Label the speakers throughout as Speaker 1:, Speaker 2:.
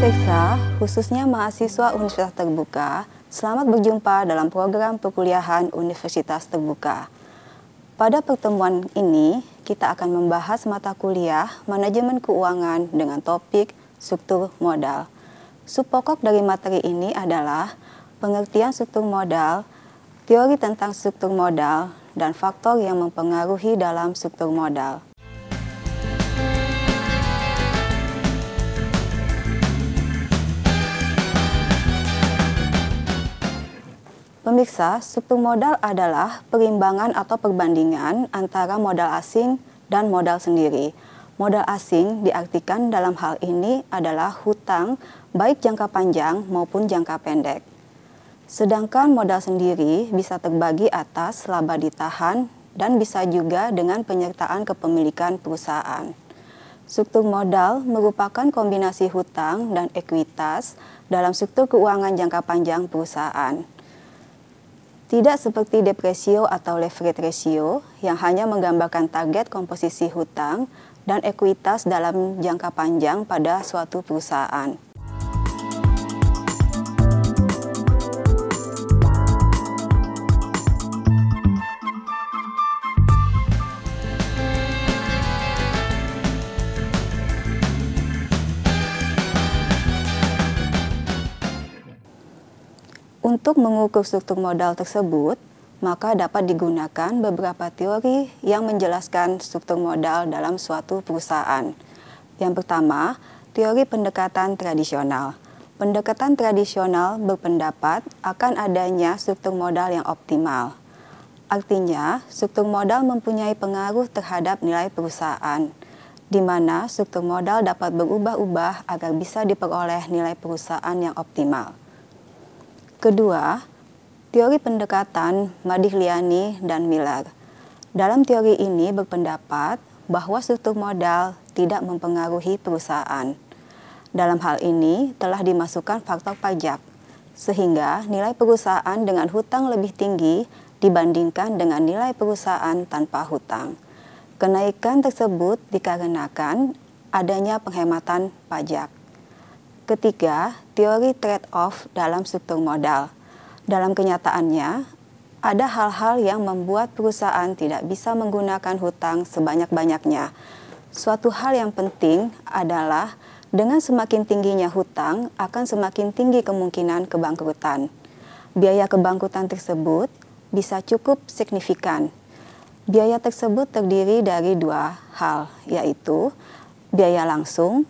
Speaker 1: Pemirsa, khususnya mahasiswa Universitas Terbuka, selamat berjumpa dalam program perkuliahan Universitas Terbuka. Pada pertemuan ini, kita akan membahas mata kuliah Manajemen Keuangan dengan topik struktur modal. Subpokok dari materi ini adalah pengertian struktur modal, teori tentang struktur modal, dan faktor yang mempengaruhi dalam struktur modal. Pemirsa, struktur modal adalah perimbangan atau perbandingan antara modal asing dan modal sendiri. Modal asing diartikan dalam hal ini adalah hutang baik jangka panjang maupun jangka pendek. Sedangkan modal sendiri bisa terbagi atas laba ditahan dan bisa juga dengan penyertaan kepemilikan perusahaan. Struktur modal merupakan kombinasi hutang dan ekuitas dalam struktur keuangan jangka panjang perusahaan. Tidak seperti debt ratio atau leverage ratio yang hanya menggambarkan target komposisi hutang dan ekuitas dalam jangka panjang pada suatu perusahaan. Untuk mengukur struktur modal tersebut, maka dapat digunakan beberapa teori yang menjelaskan struktur modal dalam suatu perusahaan. Yang pertama, teori pendekatan tradisional. Pendekatan tradisional berpendapat akan adanya struktur modal yang optimal. Artinya, struktur modal mempunyai pengaruh terhadap nilai perusahaan, di mana struktur modal dapat berubah-ubah agar bisa diperoleh nilai perusahaan yang optimal. Kedua, teori pendekatan Modigliani dan Miller. Dalam teori ini berpendapat bahwa struktur modal tidak mempengaruhi perusahaan. Dalam hal ini telah dimasukkan faktor pajak, sehingga nilai perusahaan dengan hutang lebih tinggi dibandingkan dengan nilai perusahaan tanpa hutang. Kenaikan tersebut dikarenakan adanya penghematan pajak. Ketiga, teori trade-off dalam struktur modal. Dalam kenyataannya, ada hal-hal yang membuat perusahaan tidak bisa menggunakan hutang sebanyak-banyaknya. Suatu hal yang penting adalah dengan semakin tingginya hutang akan semakin tinggi kemungkinan kebangkrutan. Biaya kebangkrutan tersebut bisa cukup signifikan. Biaya tersebut terdiri dari dua hal, yaitu biaya langsung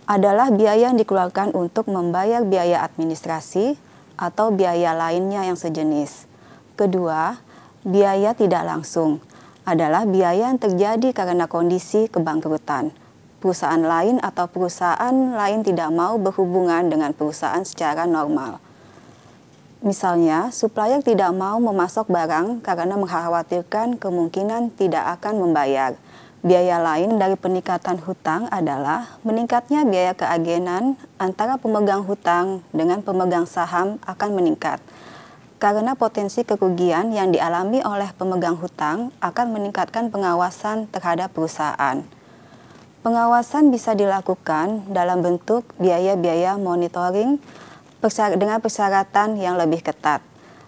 Speaker 1: adalah biaya yang dikeluarkan untuk membayar biaya administrasi atau biaya lainnya yang sejenis. Kedua, biaya tidak langsung adalah biaya yang terjadi karena kondisi kebangkrutan. Perusahaan lain atau perusahaan lain tidak mau berhubungan dengan perusahaan secara normal. Misalnya, supplier tidak mau memasok barang karena mengkhawatirkan kemungkinan tidak akan membayar. Biaya lain dari peningkatan hutang adalah meningkatnya biaya keagenan antara pemegang hutang dengan pemegang saham akan meningkat. Karena potensi kerugian yang dialami oleh pemegang hutang akan meningkatkan pengawasan terhadap perusahaan. Pengawasan bisa dilakukan dalam bentuk biaya-biaya monitoring dengan persyaratan yang lebih ketat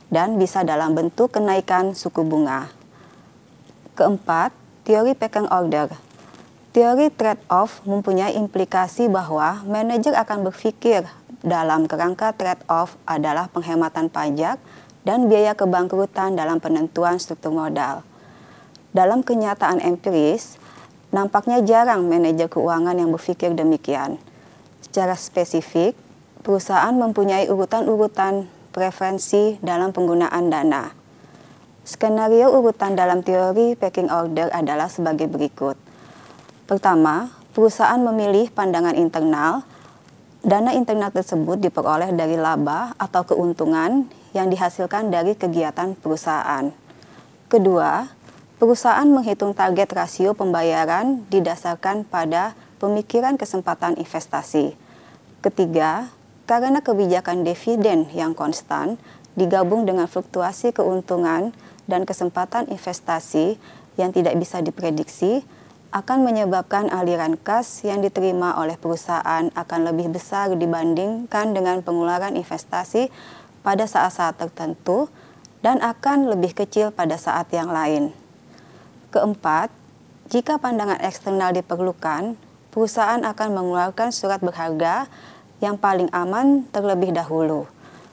Speaker 1: dan bisa dalam bentuk kenaikan suku bunga. Keempat, teori pecking order. Teori trade-off mempunyai implikasi bahwa manajer akan berpikir dalam kerangka trade-off adalah penghematan pajak dan biaya kebangkrutan dalam penentuan struktur modal. Dalam kenyataan empiris, nampaknya jarang manajer keuangan yang berpikir demikian. Secara spesifik, perusahaan mempunyai urutan-urutan preferensi dalam penggunaan dana. Skenario urutan dalam teori pecking order adalah sebagai berikut. Pertama, perusahaan memilih pandangan internal, Dana internal tersebut diperoleh dari laba atau keuntungan yang dihasilkan dari kegiatan perusahaan. Kedua, perusahaan menghitung target rasio pembayaran didasarkan pada pemikiran kesempatan investasi. Ketiga, karena kebijakan dividen yang konstan digabung dengan fluktuasi keuntungan dan kesempatan investasi yang tidak bisa diprediksi, akan menyebabkan aliran kas yang diterima oleh perusahaan akan lebih besar dibandingkan dengan pengeluaran investasi pada saat-saat tertentu dan akan lebih kecil pada saat yang lain. Keempat, jika pandangan eksternal diperlukan, perusahaan akan mengeluarkan surat berharga yang paling aman terlebih dahulu.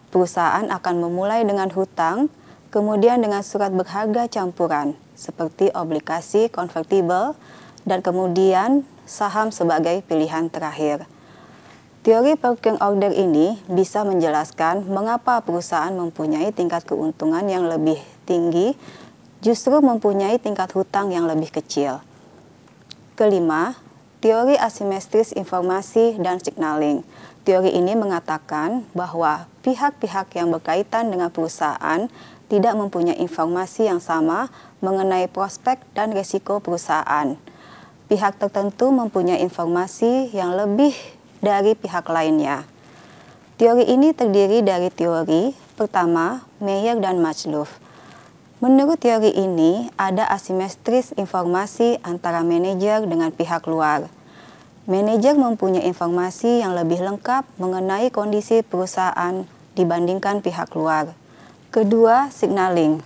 Speaker 1: Perusahaan akan memulai dengan hutang, kemudian dengan surat berharga campuran, seperti obligasi konvertibel, dan kemudian saham sebagai pilihan terakhir. Teori purchasing order ini bisa menjelaskan mengapa perusahaan mempunyai tingkat keuntungan yang lebih tinggi, justru mempunyai tingkat hutang yang lebih kecil. Kelima, teori asimetris informasi dan signaling. Teori ini mengatakan bahwa pihak-pihak yang berkaitan dengan perusahaan tidak mempunyai informasi yang sama mengenai prospek dan risiko perusahaan. Pihak tertentu mempunyai informasi yang lebih dari pihak lainnya. Teori ini terdiri dari teori pertama, Meyer dan Maslov. Menurut teori ini, ada asimetris informasi antara manajer dengan pihak luar. Manajer mempunyai informasi yang lebih lengkap mengenai kondisi perusahaan dibandingkan pihak luar. Kedua, signaling.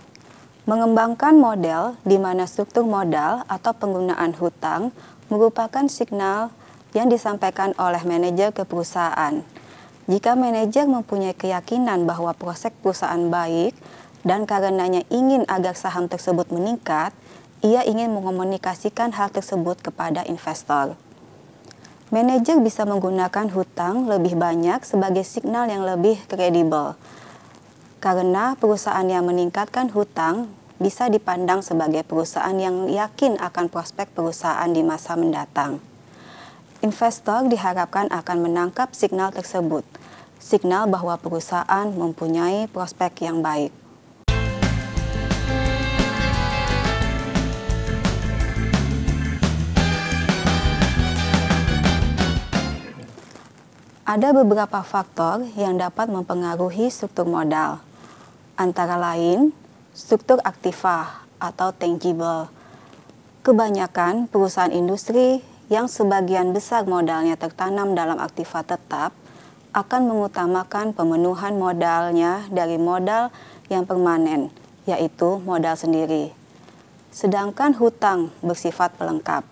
Speaker 1: Mengembangkan model di mana struktur modal atau penggunaan hutang merupakan signal yang disampaikan oleh manajer ke perusahaan. Jika manajer mempunyai keyakinan bahwa prospek perusahaan baik dan karenanya ingin agar saham tersebut meningkat, ia ingin mengomunikasikan hal tersebut kepada investor. Manajer bisa menggunakan hutang lebih banyak sebagai signal yang lebih kredibel. Karena perusahaan yang meningkatkan hutang bisa dipandang sebagai perusahaan yang yakin akan prospek perusahaan di masa mendatang. Investor diharapkan akan menangkap signal tersebut, signal bahwa perusahaan mempunyai prospek yang baik. Ada beberapa faktor yang dapat mempengaruhi struktur modal, antara lain struktur aktiva atau tangible. Kebanyakan perusahaan industri yang sebagian besar modalnya tertanam dalam aktiva tetap akan mengutamakan pemenuhan modalnya dari modal yang permanen, yaitu modal sendiri. Sedangkan hutang bersifat pelengkap.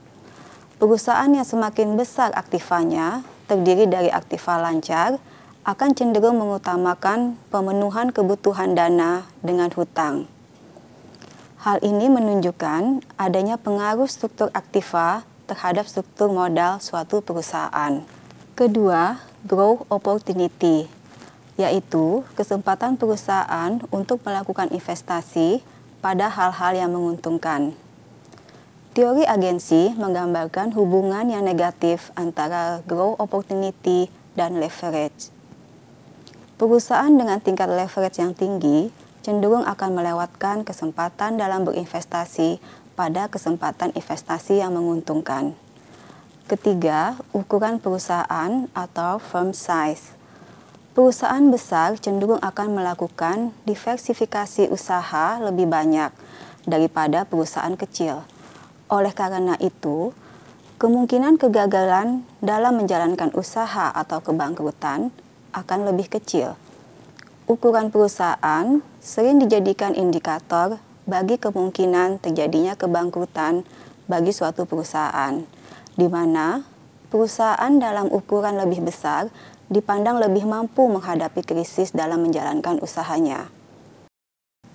Speaker 1: Perusahaan yang semakin besar aktivanya terdiri dari aktiva lancar, akan cenderung mengutamakan pemenuhan kebutuhan dana dengan hutang. Hal ini menunjukkan adanya pengaruh struktur aktiva terhadap struktur modal suatu perusahaan. Kedua, growth opportunity, yaitu kesempatan perusahaan untuk melakukan investasi pada hal-hal yang menguntungkan. Teori agensi menggambarkan hubungan yang negatif antara growth opportunity dan leverage. Perusahaan dengan tingkat leverage yang tinggi cenderung akan melewatkan kesempatan dalam berinvestasi pada kesempatan investasi yang menguntungkan. Ketiga, ukuran perusahaan atau firm size. Perusahaan besar cenderung akan melakukan diversifikasi usaha lebih banyak daripada perusahaan kecil. Oleh karena itu, kemungkinan kegagalan dalam menjalankan usaha atau kebangkrutan akan lebih kecil. Ukuran perusahaan sering dijadikan indikator bagi kemungkinan terjadinya kebangkrutan bagi suatu perusahaan, di mana perusahaan dalam ukuran lebih besar dipandang lebih mampu menghadapi krisis dalam menjalankan usahanya.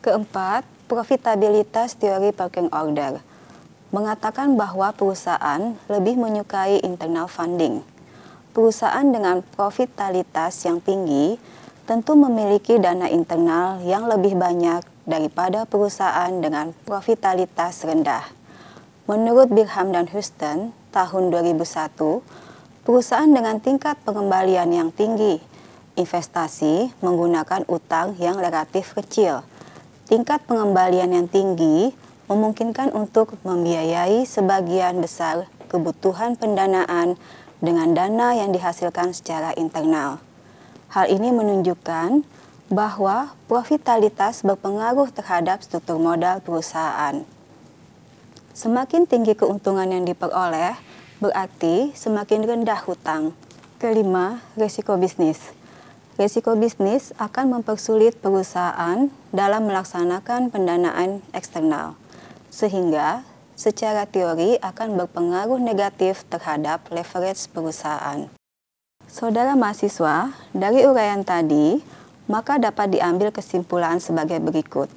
Speaker 1: Keempat, profitabilitas teori purchasing order mengatakan bahwa perusahaan lebih menyukai internal funding. Perusahaan dengan profitabilitas yang tinggi tentu memiliki dana internal yang lebih banyak daripada perusahaan dengan profitabilitas rendah. Menurut Birham dan Houston tahun 2001, perusahaan dengan tingkat pengembalian yang tinggi, investasi menggunakan utang yang relatif kecil. Tingkat pengembalian yang tinggi memungkinkan untuk membiayai sebagian besar kebutuhan pendanaan dengan dana yang dihasilkan secara internal. Hal ini menunjukkan bahwa profitabilitas berpengaruh terhadap struktur modal perusahaan. Semakin tinggi keuntungan yang diperoleh, berarti semakin rendah hutang. Kelima, risiko bisnis. Risiko bisnis akan mempersulit perusahaan dalam melaksanakan pendanaan eksternal, sehingga secara teori akan berpengaruh negatif terhadap leverage perusahaan. Saudara mahasiswa, dari uraian tadi, maka dapat diambil kesimpulan sebagai berikut.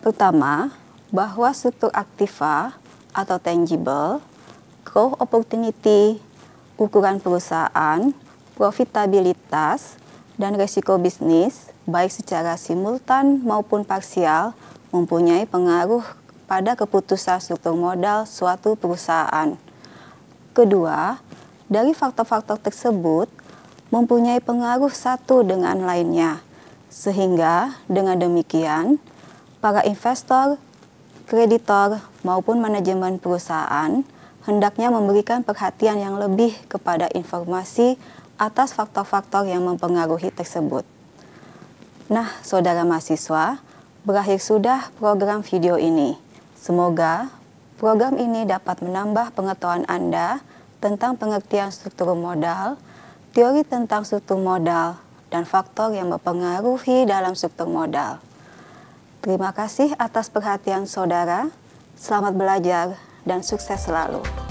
Speaker 1: Pertama, bahwa struktur aktiva atau tangible, growth opportunity, ukuran perusahaan, profitabilitas, dan risiko bisnis, baik secara simultan maupun parsial, mempunyai pengaruh pada keputusan struktur modal suatu perusahaan. Kedua, dari faktor-faktor tersebut mempunyai pengaruh satu dengan lainnya, sehingga dengan demikian, para investor, kreditor, maupun manajemen perusahaan hendaknya memberikan perhatian yang lebih kepada informasi atas faktor-faktor yang mempengaruhi tersebut. Nah, saudara mahasiswa, berakhir sudah program video ini. Semoga program ini dapat menambah pengetahuan Anda tentang pengertian struktur modal, teori tentang struktur modal, dan faktor yang mempengaruhi dalam struktur modal. Terima kasih atas perhatian saudara. Selamat belajar dan sukses selalu.